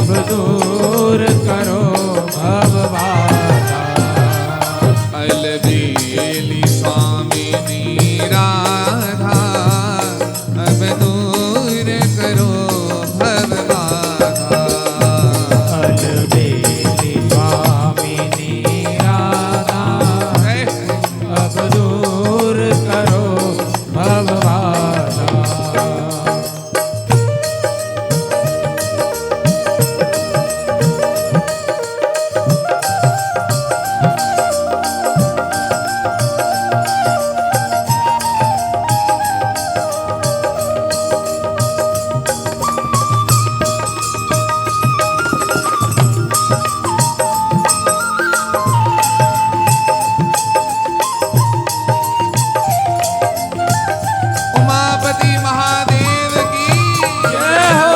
अब दूर करो भवबाधा। अलबेली स्वामिनी राधा अब दूर करो भवबाधा। अलबेली स्वामिनी राधा अब दूर करो भवबाधा। उमापति महादेव की जय हो।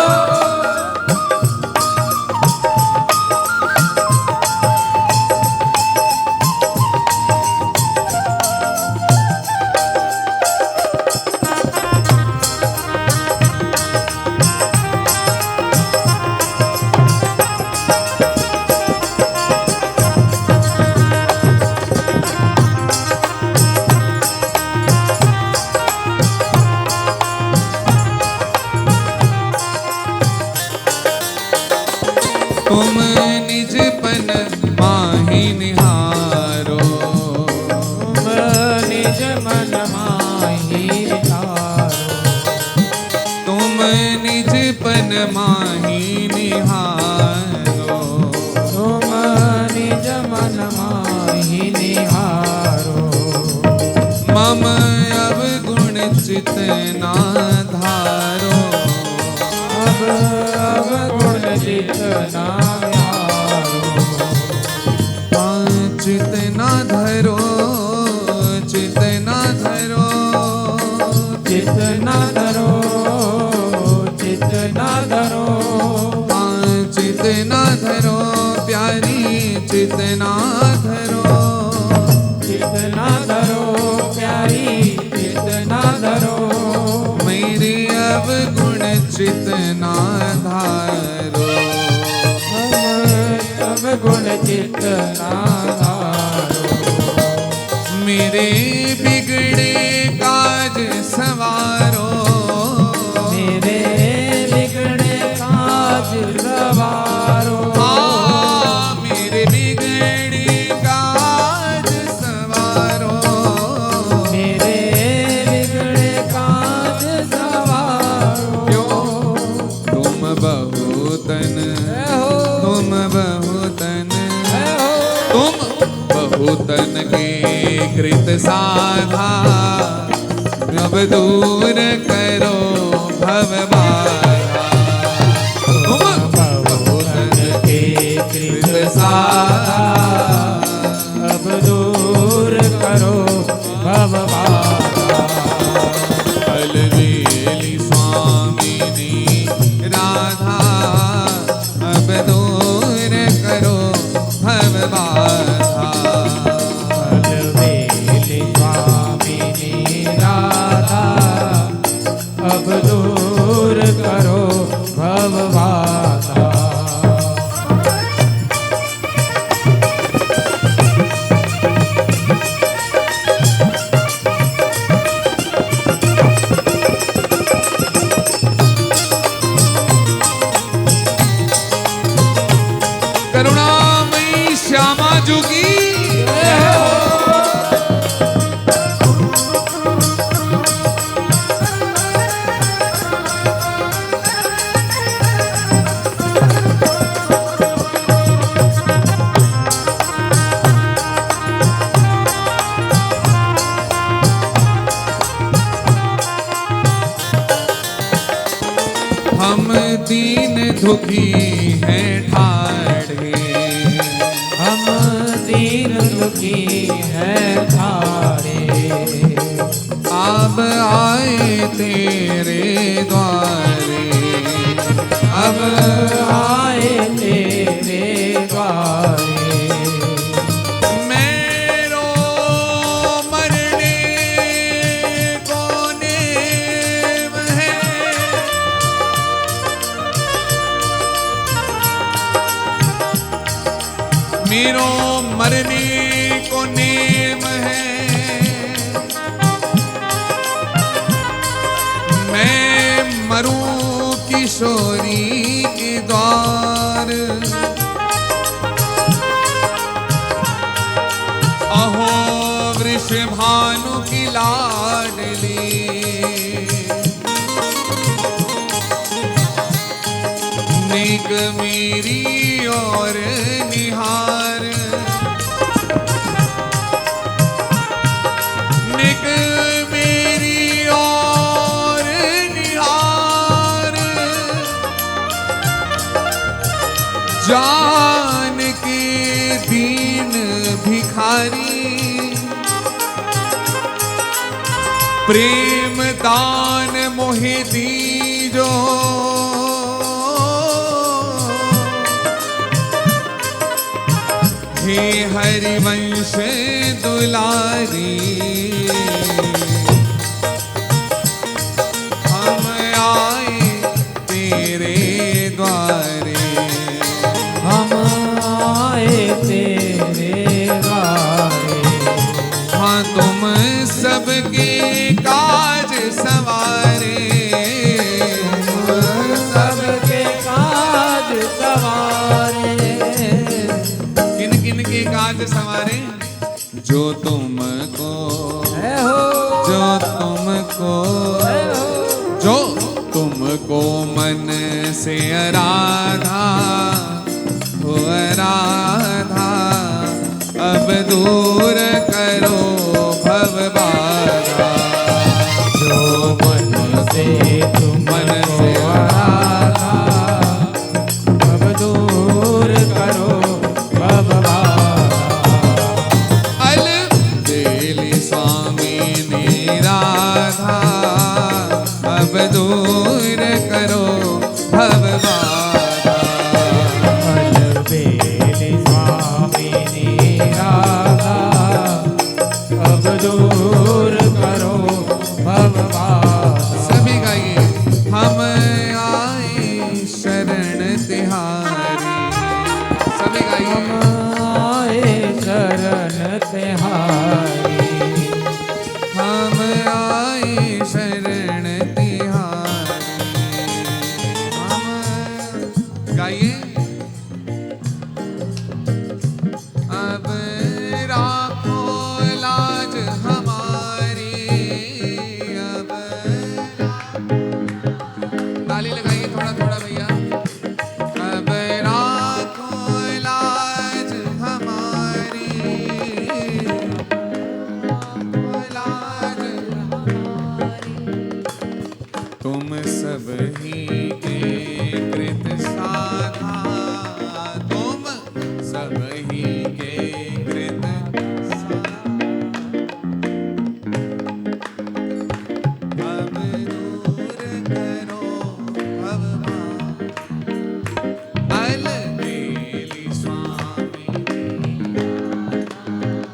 तुम निजपन माहि निहारो। तुम निज मन माहि निहारो। तुम निजपन माहि निहारो। तुम निज मन माहि निहारो। मम अवगुण चित ना धारो। अब गुण जितना यारो। चित ना धरो, चित ना धरो, जितना धरो जितना धरो। चित ना धरो प्यारी, चित ना धरो। जितना धरो प्यारी जितना धरो। मेरे अवगुण चित ना धारो। अब गुण जितना धारो। मेरे बिगड़े काज सवारो। मेरे बिगड़े काज सवारो। मेरे बिगड़े काज सवारो। मेरे बिगड़े काज सवारो। क्यों तुम बहुतन, तुम बहुतन, तुम बहुतन के कृत साधा अब दूर करो भवबाधा। तुम बहुतन के कृत साधा अब दूर करो भवबाधा। अलबेली स्वामिनी राधा अब दूर करो भवबाधा। अलबेली स्वामिनी राधा अब दूर करो भवबाधा। करुणामयी श्यामा जुगी हम दीन दुखी हैं ठाड़े। हम दीन दुखी हैं ठाड़े। अब आए तेरे द्वारे। अब आए तेरे द्वारे। मेरो मरने को नेम है। मेरो मरने को नेम है, मैं मरूं किशोरी के द्वार। अहो वृषभानु की लाडली, नेक मेरी और निहार, नेक मेरी और निहार, जान के दीन भिखारी, प्रेम दान मोहि दीजो, हे हरिवंश दुलारी। हम आए तेरे द्वारे, हम आए तेरे द्वारे। हाँ तुम सबके काज सवारे, तुम सबके काज सवारे। किन किन के काज सवारे? जो तुमको, है हो, जो तुमको, है हो, जो तुमको मन से आराधा हो आराधा, अब दूर करो भव बाधा। जो मन से तुम मन से आराधा, अब दूर करो भव बाधा। अल बेली स्वामी निराधा, अब दूर करो भव बाधा। अलबेली स्वामिनी राधा, अब दूर करो भव बाधा। सभी गाइए। हम आए शरण तिहारी, सभी गाइए। हम आए शरण तिहारी, हम आए शरण तिहारी। हम गाइए। अब राखो लाज हमारी, अब ताली लगाइए थोड़ा थोड़ा भैया। अब राखो लाज हमारी, लाज तुम सब ही के कृत साधा, तुम सब ही के कृत साधा। अब दूर करो भव बाधा। अलबेली स्वामी।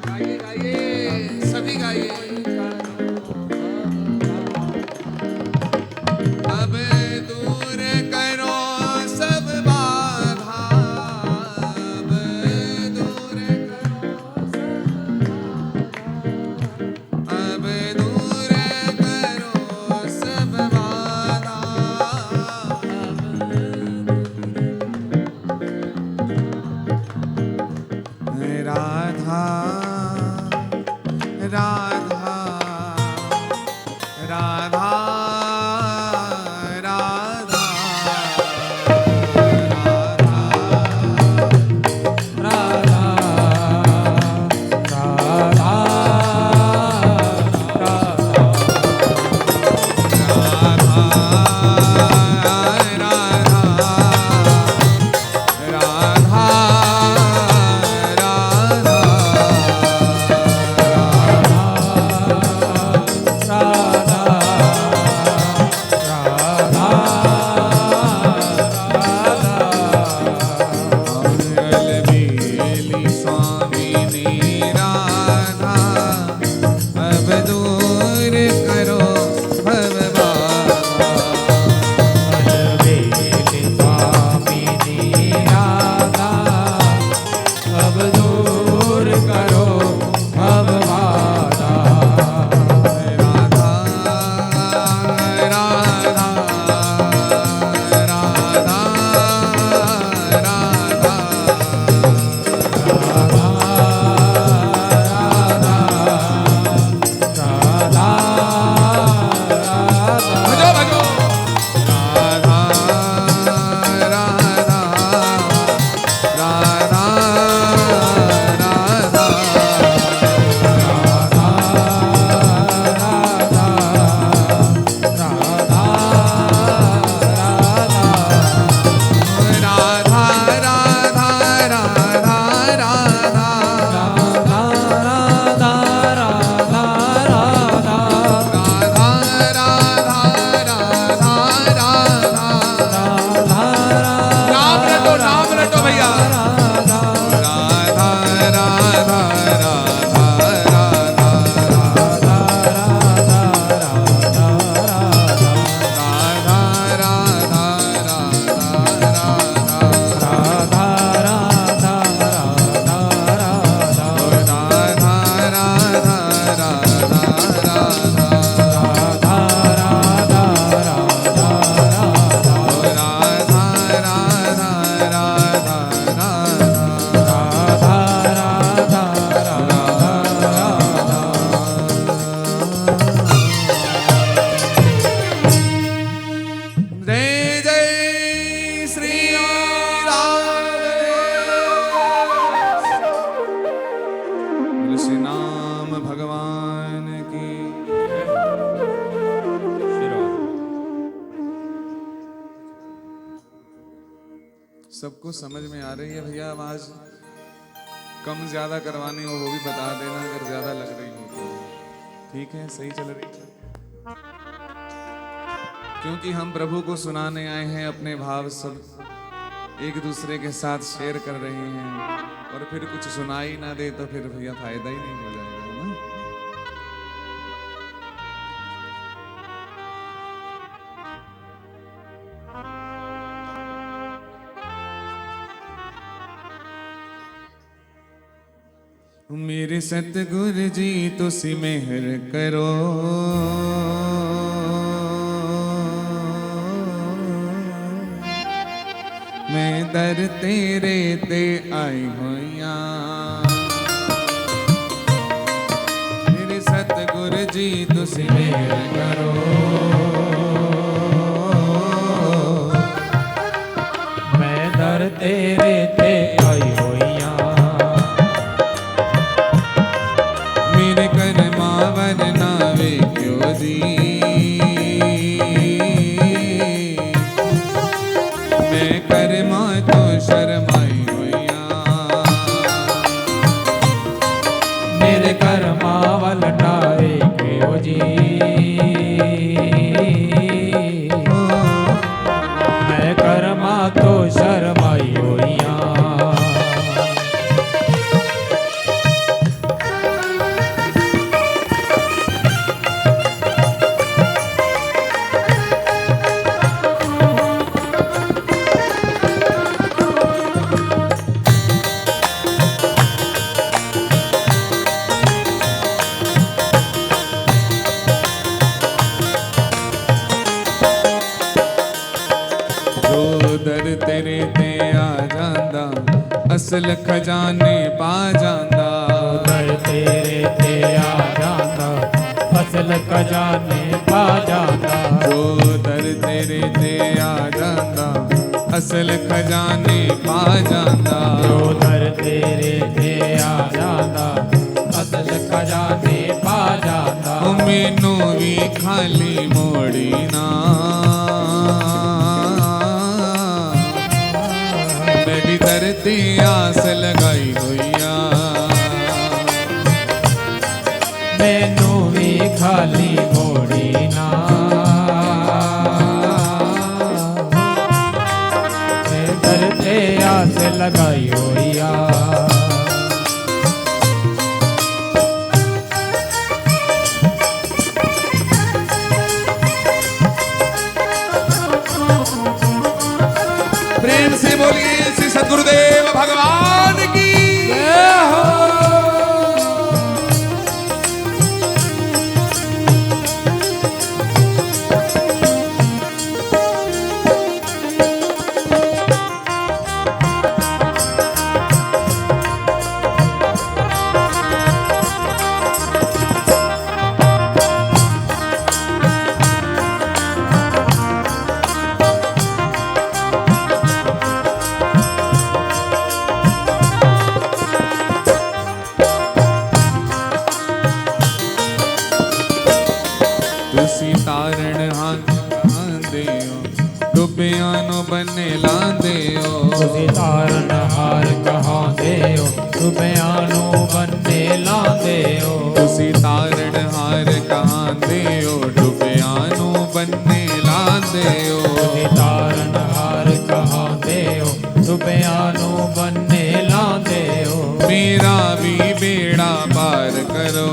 गाइए गाइए, सभी गाइए। अब दूर करो सबको समझ में आ रही है भैया आवाज? कम ज्यादा करवानी हो वो भी बता देना, अगर ज्यादा लग रही हो तो। ठीक है, सही चल रही है। क्योंकि हम प्रभु को सुनाने आए हैं, अपने भाव सब एक दूसरे के साथ शेयर कर रहे हैं, और फिर कुछ सुनाई ना दे तो फिर भैया फायदा ही नहीं हो जाएगा ना। मेरे सतगुरु जी तुसी मेहर करो, मैं दर तेरे ते आई होइया। मेरे सतगुरु जी तुसी मेहर करो, मैं दर तेरे ते आई होइया। मेरे कर्मा वरना वे क्यों जी, मैं कर्मा तो शर्माई होइया। मेरे कर्मा वल नावे क्यों जी, मैं कर्मा तो शर्माई होइया। दर तेरे ते आ जांदा, असल खजाने पा जांदा। दर तेरे ते आ जांदा, फसल खजाने पा जांदा। जो दर तेरे ते आ जांदा, असल खजाने पा जांदा। जो दर तेरे ते आ जांदा, असल खजाने पा जांदा। ओ मैनू भी खाली मोड़ी ना, मैं भी दर ते आस लगाई होइया। मैनू भी खाली मोड़ी ना, मैं दर ते आस लगाई होइया। प्रेम से बोलिए श्री सद्गुरुदेव भगवान की जय हो। तुसी तारण हांदे हो, डुबियां नु बन्ने लांदे हो। तुसी तारन हार कहांदे हो, डुबियां नू बन्ने लांदे हो। तुसी तारण हार कहांदे हो, डुबियां नु बन्ने लांदे हो। तुसी तारन हार कहांदे हो, डुबियां नू बन्ने लांदे हो। मेरा भी बेड़ा पार करो,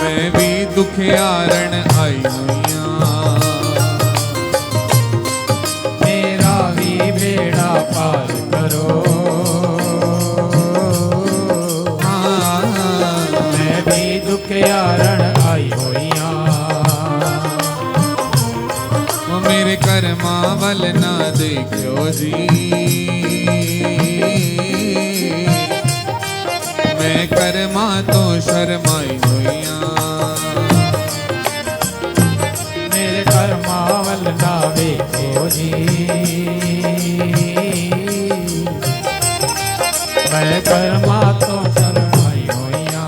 मैं भी दुखियारण आई हुइया। मेरा भी बेड़ा पार करो, मैं भी दुखियारण आई होइया। वो मेरे कर्मा वल ना देखियो जी, मैं कर्मा तो शर्माई होइया। मेरे कर्मा वल ना वेखो जी, मैं कर्मा तो शर्माई होइया।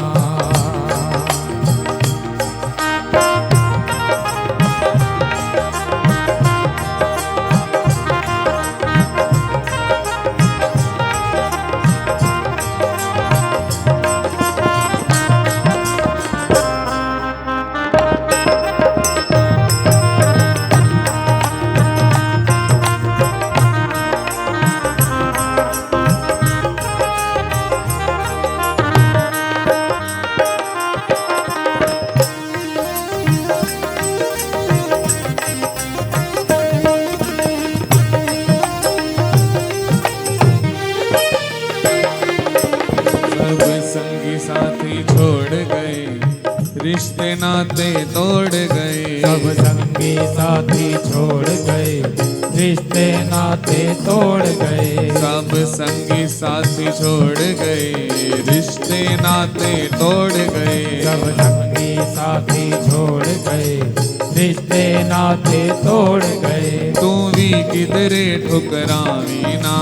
रिश्ते नाते तोड़ गए, सब संगी साथी छोड़ गए, रिश्ते नाते तोड़ गए। सब संगी साथी छोड़ गए, रिश्ते नाते तोड़ गए। सब संगी साथी छोड़ गए, रिश्ते नाते तोड़ गए। तू भी किधरे ठुकरावी ना,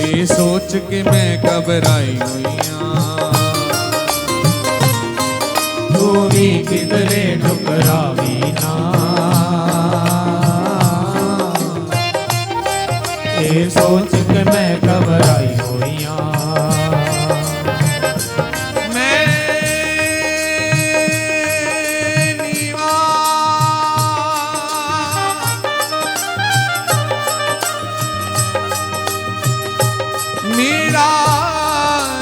ये सोच के मैं घबराई हुईया। तू भी किधरे ठुकरावी ना, ये सोच के मैं घबराई हुईया। मेरा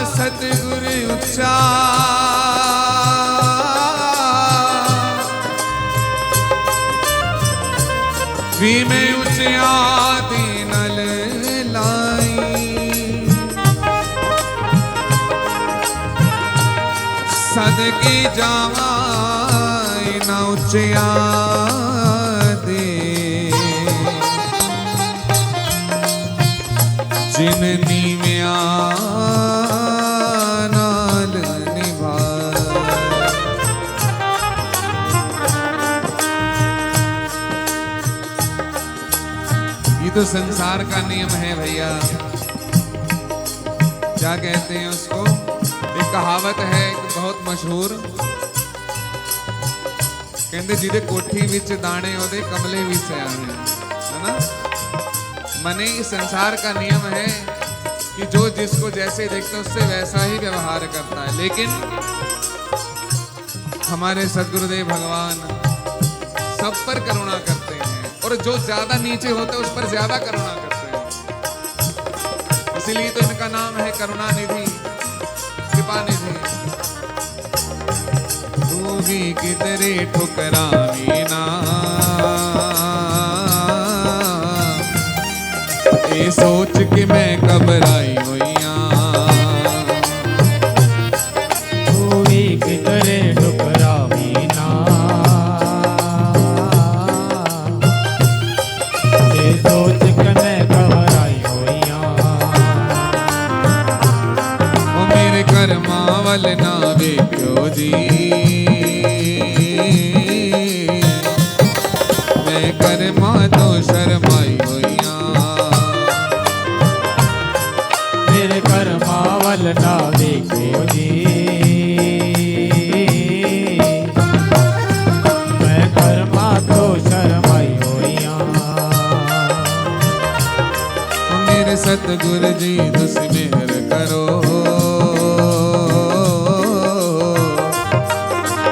सतगुरु उच्चा भी मैं उच्चा दीनल लाई, सदके जावाई न उच्चा दे, जिन नीव्या नाल निभा। ये तो संसार का नियम है भैया। क्या कहते हैं उसको, एक कहावत है एक बहुत मशहूर, कहते जिदे कोठी विच दाने ओदे कमले भी सियाने, है ना। मने इस संसार का नियम है कि जो जिसको जैसे देखते उससे वैसा ही व्यवहार करता है, लेकिन हमारे सद्गुरुदेव भगवान सब पर करुणा करते हैं और जो ज्यादा नीचे होते हैं उस पर ज्यादा करुणा करते हैं। इसीलिए तो इनका नाम है करुणा निधि, कृपा निधि। तू भी किधरे ठुकरावी ना, ये सोच के मैं घबराई हुईया। तू भी किधरे ठुकरावी ना, ये सोच के मैं घबराई हुईया। ओ मेरे कर्मा वल ना वेख्यो जी, मैं कर्मा तो शर्माई हुईया। मेरे कर्मा वल ना देखियो जी, मैं कर्मा तो शर्माई होइया। मेरे सतगुरु जी तुस मेहर करो,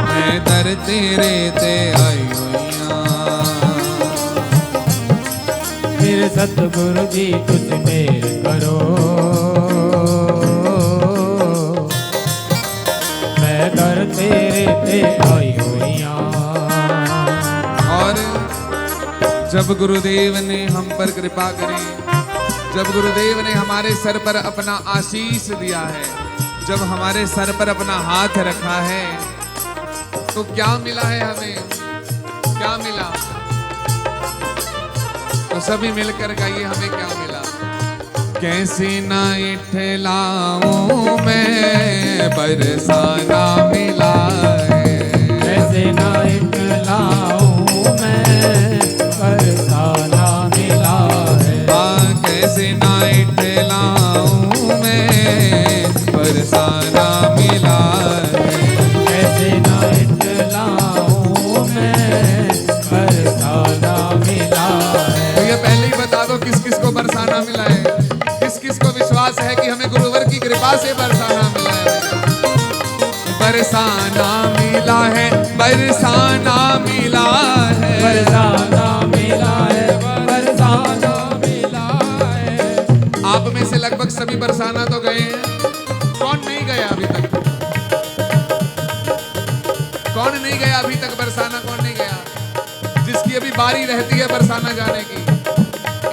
मैं दर तेरे ते आई हुईया। मेरे सतगुरु जी तुझ मेहर करो, मैं दर तेरे ते आई हुईया। और जब गुरुदेव ने हम पर कृपा करी, जब गुरुदेव ने हमारे सर पर अपना आशीष दिया है, जब हमारे सर पर अपना हाथ रखा है, तो क्या मिला है हमें, क्या मिला? तो सभी मिलकर गाइए हमें क्या मिला। कैसे ना इठलाऊं मैं बरसाना मिला है, कैसे ना इठलाऊं मैं बरसाना मिला है। कैसे ना इठलाऊं मैं बरसाना मिला है, कैसे ना इठलाऊं मैं बरसाना मिला है। तो ये पहले ही बता दो किस किस को बरसाना मिला है, किस किस को विश्वास है कि हमें गुरुवर की कृपा से बरसाना मिला है। बरसाना मिला है, बरसाना मिला है, बरसाना मिला है, बरसाना मिला है। आप में से लगभग सभी बरसाना तो गए हैं, कौन नहीं गया अभी तक? कौन नहीं गया अभी तक बरसाना? कौन नहीं गया? जिसकी अभी बारी रहती है बरसाना जाने की।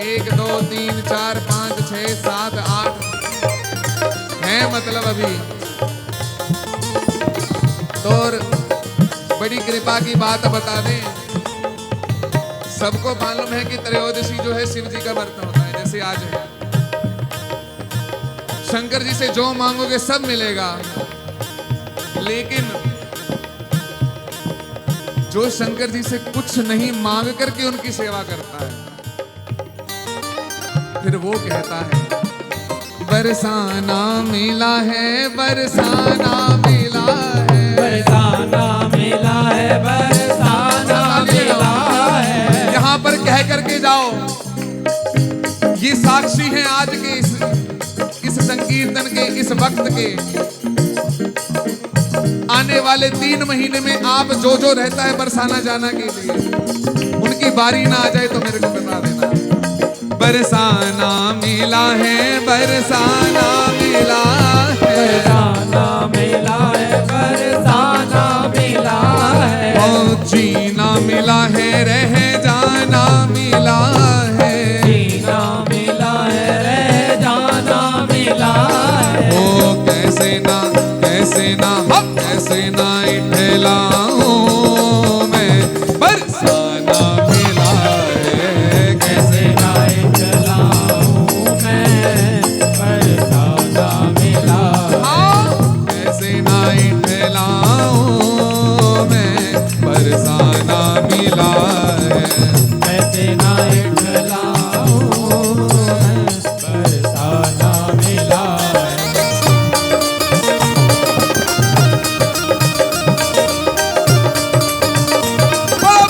1 2 3 4 5 6 7 8 है, मतलब अभी और बड़ी कृपा की बात बता दें, सबको मालूम है कि त्रयोदशी जो है शिव जी का व्रत होता है, जैसे आज है। शंकर जी से जो मांगोगे सब मिलेगा, लेकिन जो शंकर जी से कुछ नहीं मांग करके उनकी सेवा करता है, फिर वो कहता है बरसाना मिला है, बरसाना मिला है, बरसाना मिला है, बरसाना मिला है। यहाँ पर कह करके जाओ, ये साक्षी हैं आज के इस संकीर्तन के, इस वक्त के। आने वाले 3 महीने में आप जो जो रहता है बरसाना जाना के लिए, उनकी बारी ना आ जाए तो मेरे को बता देना। बरसाना मिला है, बरसाना मिला है, बरसाना मिला है, बरसाना मिला है। ओ जीना मिला है, रह जाना मिला है, जीना मिला है, रह जाना मिला है। ओ कैसे ना इठलाऊं मैं, बरसाना मिला है, कैसे ना इठलाऊं मैं, बरसाना मिला है। कैसे ना इठलाऊं मैं, बरसाना मिला है, कैसे ना इठलाऊं मैं, बरसाना मिला है।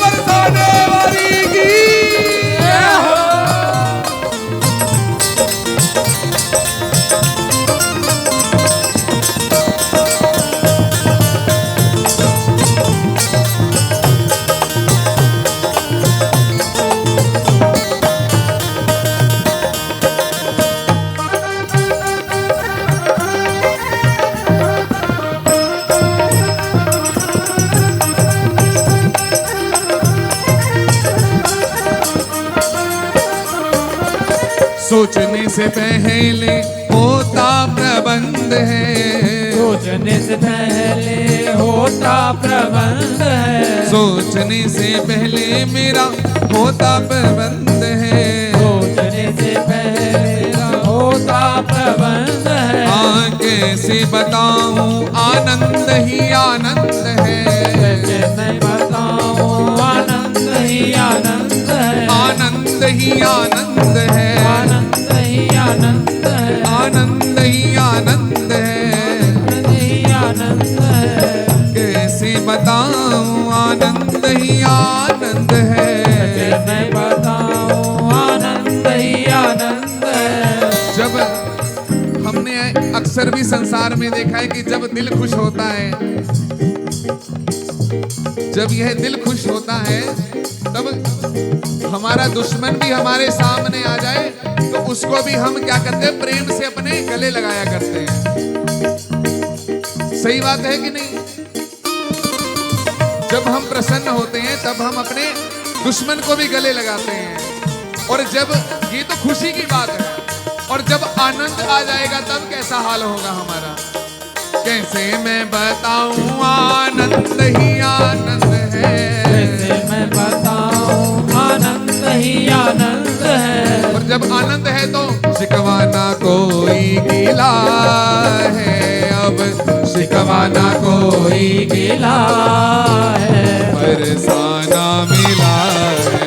बरसाने वाली की सोचने से पहले होता प्रबंध है, सोचने से पहले होता प्रबंध है, सोचने से पहले मेरा होता प्रबंध है, सोचने से पहले होता प्रबंध है। हाँ कैसे बताऊं आनंद ही आनंद है, कैसे मैं बताऊं आनंद ही आनंद है, आनंद ही आनंद है, आनंद ही आनंद है, आनंद ही आनंद है, आनंद ही आनंद है। कैसे बताऊं आनंद ही आनंद है, कैसे मैं बताऊं आनंद ही आनंद है। जब हमने अक्सर भी संसार में देखा है कि जब दिल खुश होता है, जब यह दिल खुश होता है, तब हमारा दुश्मन भी हमारे सामने आ जाए तो उसको भी हम क्या करते हैं, प्रेम से अपने गले लगाया करते हैं। सही बात है कि नहीं? जब हम प्रसन्न होते हैं तब हम अपने दुश्मन को भी गले लगाते हैं। और जब ये तो खुशी की बात है, और जब आनंद आ जाएगा तब कैसा हाल होगा हमारा। कैसे मैं बताऊं आनंद ही आनंद है, कैसे मैं बताऊं आनंद ही आनंद है। और जब आनंद है तो शिकवाना कोई गिला है, अब शिकवाना कोई गिला है, बरसाना मिला है,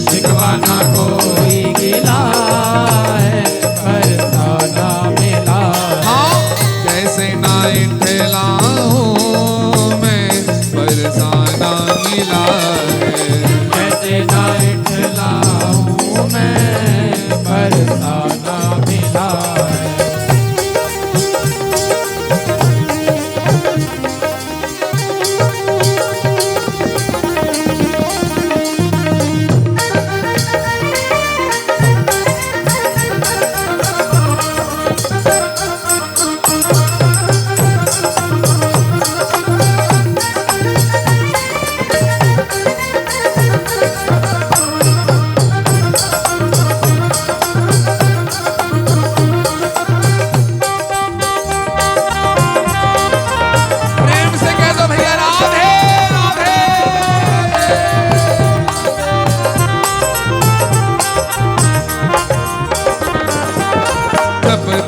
शिकवाना कोई गिला है, बरसाना मिला है। हाँ कैसे ना इठलाऊं मैं, बरसाना मिला है, कैसे ना इठलाऊं मैं, बरसाना मिला है।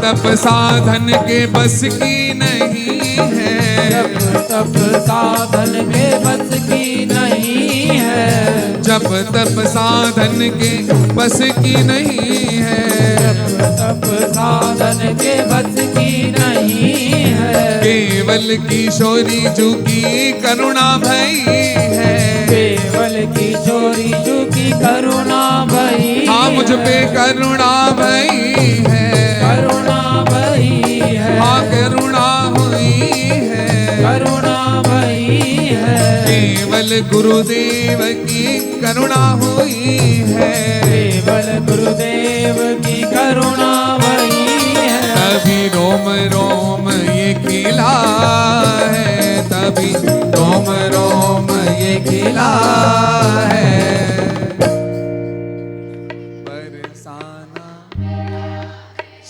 तप साधन के बस की नहीं है, जप तप साधन के बस की नहीं है, जप तप साधन के बस की नहीं है, जप तप साधन के बस की नहीं है। केवल किशोरी जू की करुणा भई है, केवल किशोरी जू की करुणा भई हाँ मुझ पे करुणा भई है, करुणा भई है, हाँ करुणा हुई है, करुणा भई है। केवल गुरुदेव की करुणा हुई है, केवल गुरुदेव की करुणा भई है। तभी रोम रोम ये खिला है, तभी रोम रोम ये खिला है। बरसाना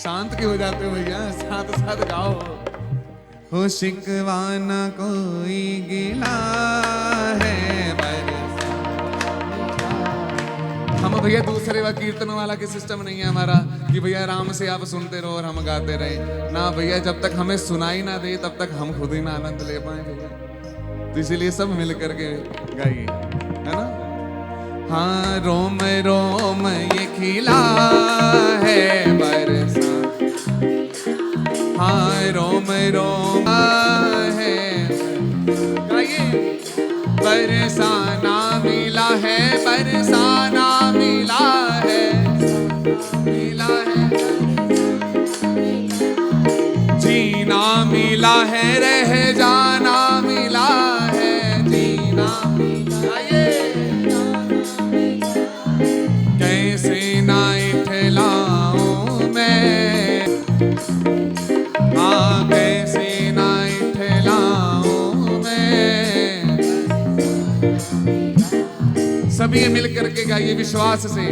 शांत क्यों हो जाते हो भैया, साथ साथ गाओ। हो शिकवाना कोई गिला है हम भैया दूसरे वा कीर्तनों वाला के सिस्टम नहीं है हमारा कि भैया आराम से आप सुनते रहो और हम गाते रहे ना भैया, जब तक हमें सुनाई ना दे तब तक हम खुद ही ना आनंद ले पाए भैया, तो इसीलिए सब मिल करके गाइए, है ना। हाँ रोम रोम ये खिला है बरसा, हाँ रोम रोम है, गाइए। बरसाना मिला है, बरसाना मिला है, मिला है, जीना मिला है, रह जाना मिला है, जीना मिला है। कैसे ना इठलाऊं मैं, हाँ कैसे ना इठलाऊं मैं। सभी मिल करके गाइए विश्वास से।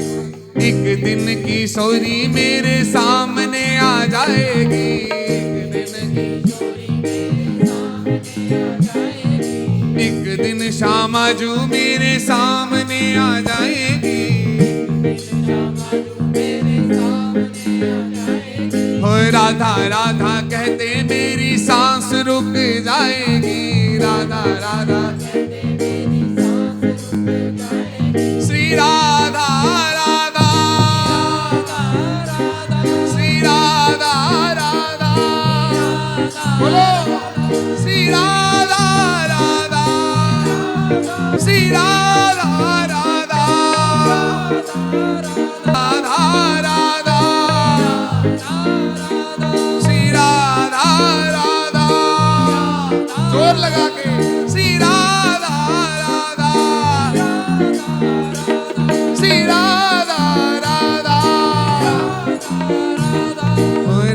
एक दिन की किशोरी मेरे सामने आ जाएगी, एक दिन किशोरी मेरे सामने आ जाएगी, एक दिन श्यामा जू मेरे सामने आ जाएगी, हो राधा राधा कहते मेरी सांस रुक जाएगी, राधा राधा श्री राधा राधा श्री राधा राधा बोलो श्री राधा राधा श्री राधा राधा राधा राधा श्री राधा राधा जोर लगा के श्री राधा राधा श्री राधा राधा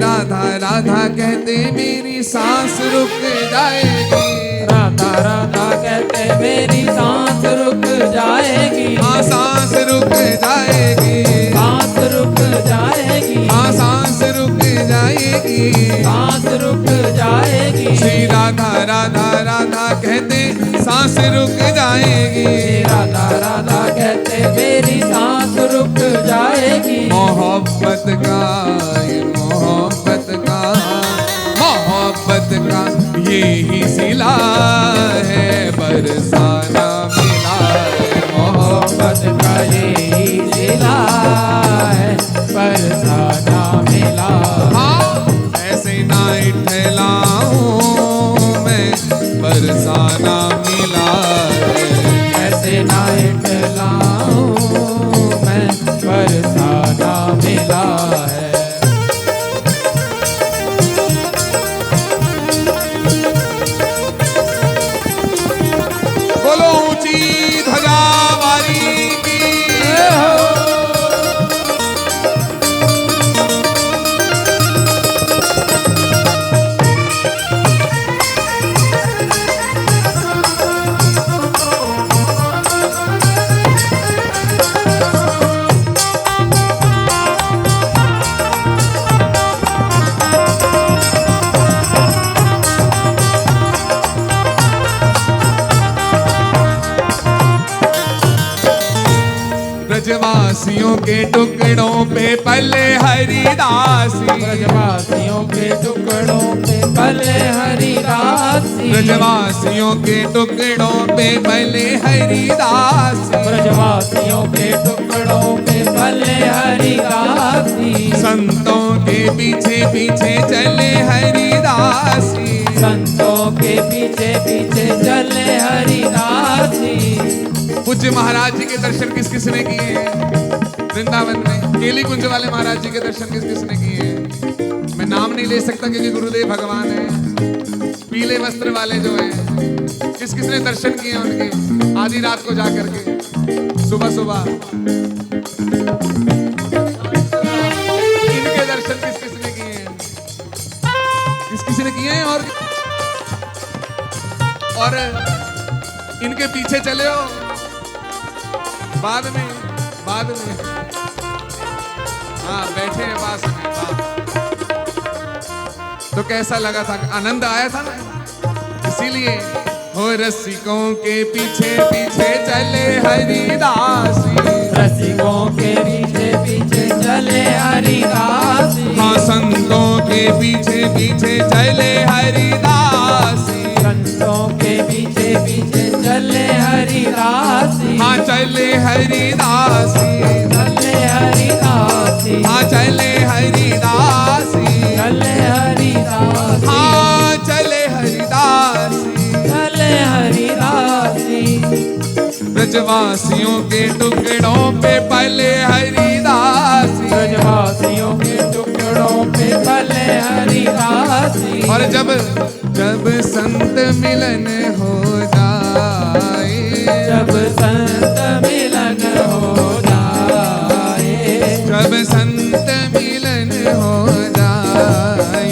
राधा राधा कहते मेरी सांस रुक जाएगी, राधा राधा कहते मेरी सांस रुक जाएगी, हाँ सांस रुक जाएगी, सांस रुक जाएगी, हाँ सांस रुक जाएगी, सांस रुक जाएगी। श्री राधा राधा राधा कहते सांस रुक जाएगी, राधा राधा कहते मेरी सांस रुक जाएगी। मोहब्बत का ये मोहब्बत का मोहब्बत का ये ही सिला है, बरसाना मिला है, मोहब्बत का ये सिला है, बरसाना मिला। हाँ ऐसे ना इठलाऊं मैं, बरसाना मिला है, ऐसे ना इठलाऊं मैं, बरसाना मिला है। ब्रजवासियों के टुकड़ों पे पले हरिदासी, ब्रजवासियों के टुकड़ों पे पले हरिदासी, ब्रजवासियों के टुकड़ों पे पले हरिदासी, ब्रजवासियों के टुकड़ों पे पले हरिदासी, संतों के पीछे पीछे चले हरिदासी, संतों के पीछे पीछे चले हरिदासी। पूज्य महाराज जी के दर्शन किस किसने किए हैं वृंदावन में? केली कुंज वाले महाराज जी के दर्शन किस किसने किए हैं? मैं नाम नहीं ले सकता क्योंकि गुरुदेव भगवान है। पीले वस्त्र वाले जो हैं किस किसने दर्शन किए उनके आधी रात को जाकर के सुबह सुबह? इनके दर्शन किस किसने किए हैं? किस किसने किए हैं? और इनके पीछे चले हो बाद में हाँ बैठे हैं पास में। तो कैसा लगा था? आनंद आया था ना? इसीलिए हो रसिकों के पीछे पीछे चले हरिदासी, रसिकों के पीछे पीछे चले हरिदासी, हाँ संतों के पीछे पीछे चले हरिदासी, संतों के पीछे पीछे चले हरिदासी, हाँ चले हरिदासी, चले हरिदासी, हाँ चले हरिदासी, चले हरिदासी, हाँ चले हरिदासी, चले हरिदासी, ब्रजवासियों के टुकड़ों पे पले हरिदासी, ब्रजवासियों के टुकड़ों पे पले हरिदासी। और जब संत मिलन हो जाए, जब संत मिलन हो जाए, जब संत मिलन हो जाए,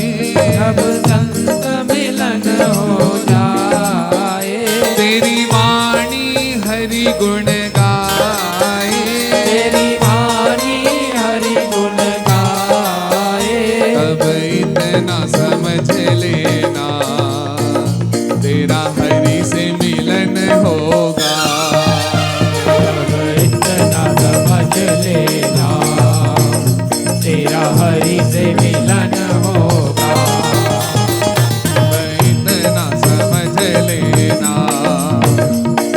जब संत मिलन हो जाए, तेरी वाणी हरि गुण गाए, तेरी वाणी हरि गुण गाए, तब इतना समझ लेना तेरा हरि से मिलन होगा, तब इतना समझ लेना तेरा हरि से मिलन होगा, तब इतना समझ लेना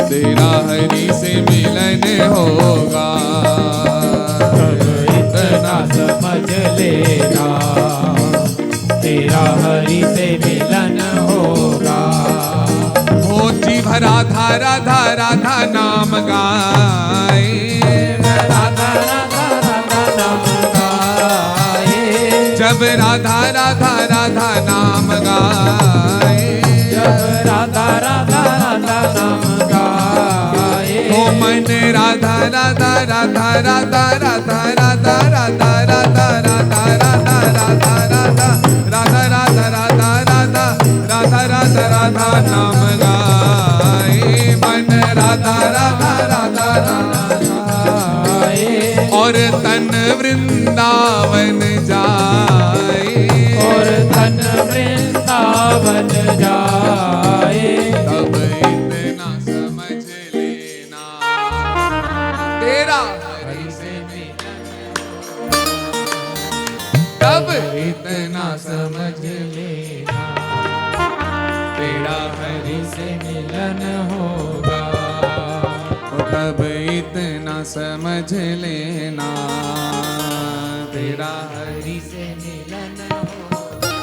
तेरा हरि से मिलन होगा, तब इतना समझ लेना तेरा हरि से मिलन होगा। हो जी भरा धारा धारा धा नाम गाए, राधा राधा राधा नाम गाए, जब राधा राधा राधा नाम गाए, जब राधा राधा राधा नाम गाए, हो मन राधा राधा राधा राधा राधा राधा राधा राधा राधा राधा राधा राधा राधा राधा राधा राधा राधा राधा राधा नाम गाए, मन राधा राधा राधा राधा गाए, और तन वृंदावन जाए, और धन वृंदावन जाए, तब इतना समझ लेना तेरा हरि से मिलन, तब इतना समझ लेना तेरा हरि से मिलन होगा, तब इतना समझ लेना तेरा हरि से मिलन होगा,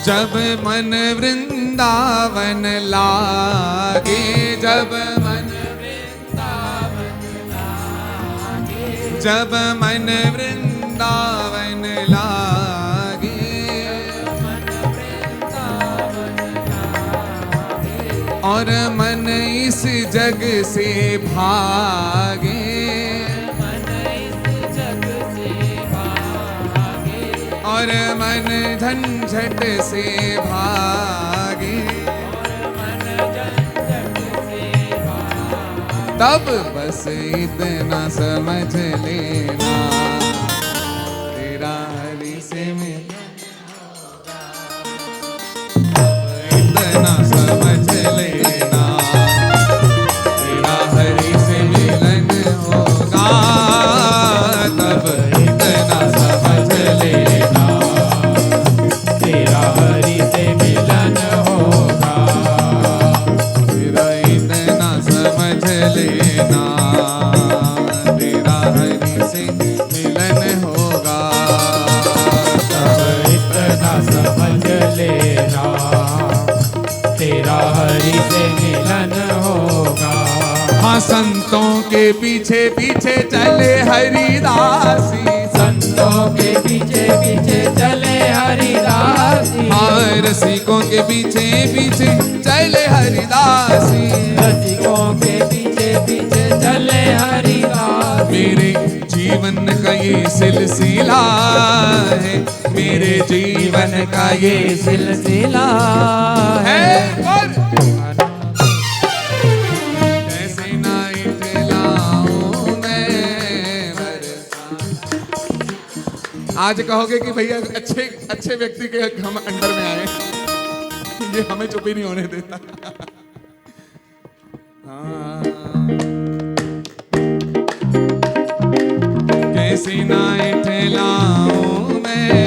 जब मन वृंदावन लागे, जब मन वृंदावन लागे, जब मन वृंदावन लागे, मन वृंदावन लागे, और मन इस जग से भागे, मन इस जग से भागे, और मन झंझट से भागे, मन झंझट से भागे, तब बस इतना समझ लेना तेरा हरि से मिलन होगा, तब इतना समझ लेना तेरा हरि से मिलन होगा। हरि से मिलन होगा। हाँ संतों के पीछे पीछे चले हरिदासी, संतों के पीछे पीछे चले हरिदासी, हाँ रसिकों के पीछे पीछे चले हरिदासी, रसिकों के पीछे पीछे चले हरिदासी। मेरे जीवन का ये सिलसिला है, मेरे जीवन का ये सिलसिला है। है। और कैसे ना इठलाऊं मैं बरसात। आज कहोगे कि भैया अच्छे अच्छे व्यक्ति के हम अंडर में आए, ये हमें चुप ही नहीं होने देता। हाँ। कैसे ना इठलाऊं मैं,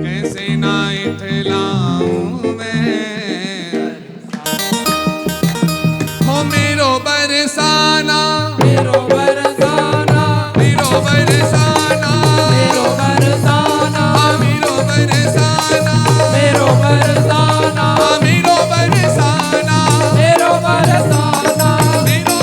कैसे ना इठलाऊं मैं, हो मेरो बरसाना, मेरो बरसाना, मेरो बरसाना, मेरो बरसाना, हाँ मेरो बरसाना, मेरो बरसाना, हाँ मेरो बरसाना, मेरो बरसाना, मेरो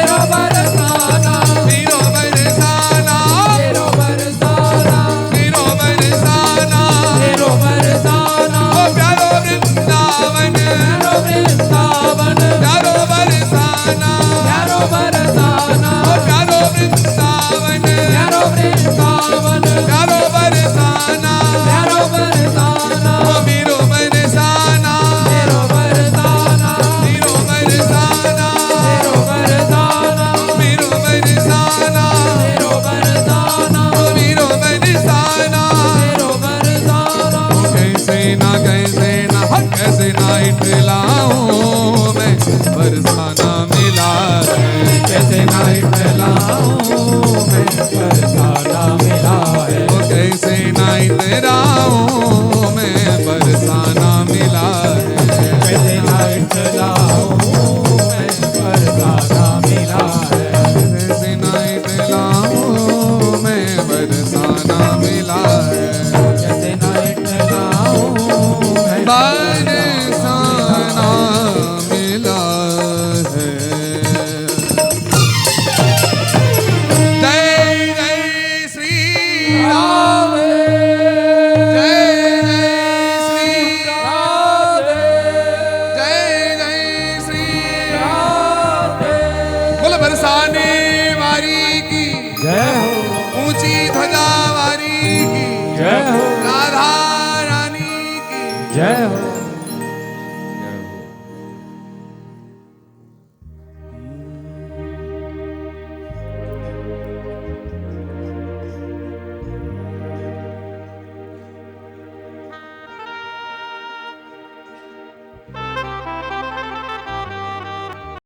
बरसाना, मेरो बरसाना, मेरो बरसाना, मेरो बरसाना, मेरो बरसाना, मेरो बरसाना, ओ प्यारो वृंदावन, प्यारो वृंदावन, प्यारो बरसाना, प्यारो बरसाना, ओ प्यारो वृंदावन, प्यारो वृंदावन, प्यारो बरसाना, प्यारो बरसाना, ओ मेरो बरसाना, मेरो बरसाना, मेरो बरसाना, मेरो बरसाना, मेरो बरसाना, मेरो बरसाना, ओ मेरो बरसाना। मेरो बरसाना। कैसे ना इठलाऊं मैं बरसाना मिला है, कैसे ना इठलाऊं मैं बरसाना मिला है। ओ कैसे ना इठलाऊं मैं बरसाना मिला है, कैसे ना इठलाऊं मैं बरसाना मिला है। कैसे ना इठलाऊं मैं बरसाना मिला है, कैसे ना इठलाऊं मैं बरसाना मिला है। जय जय श्री राम, जय जय श्री राम, जय जय श्री राम। बोलो बरसाने वारी की जय हो, ऊंची ध्वजा वारी की जय हो, राधा रानी की जय हो।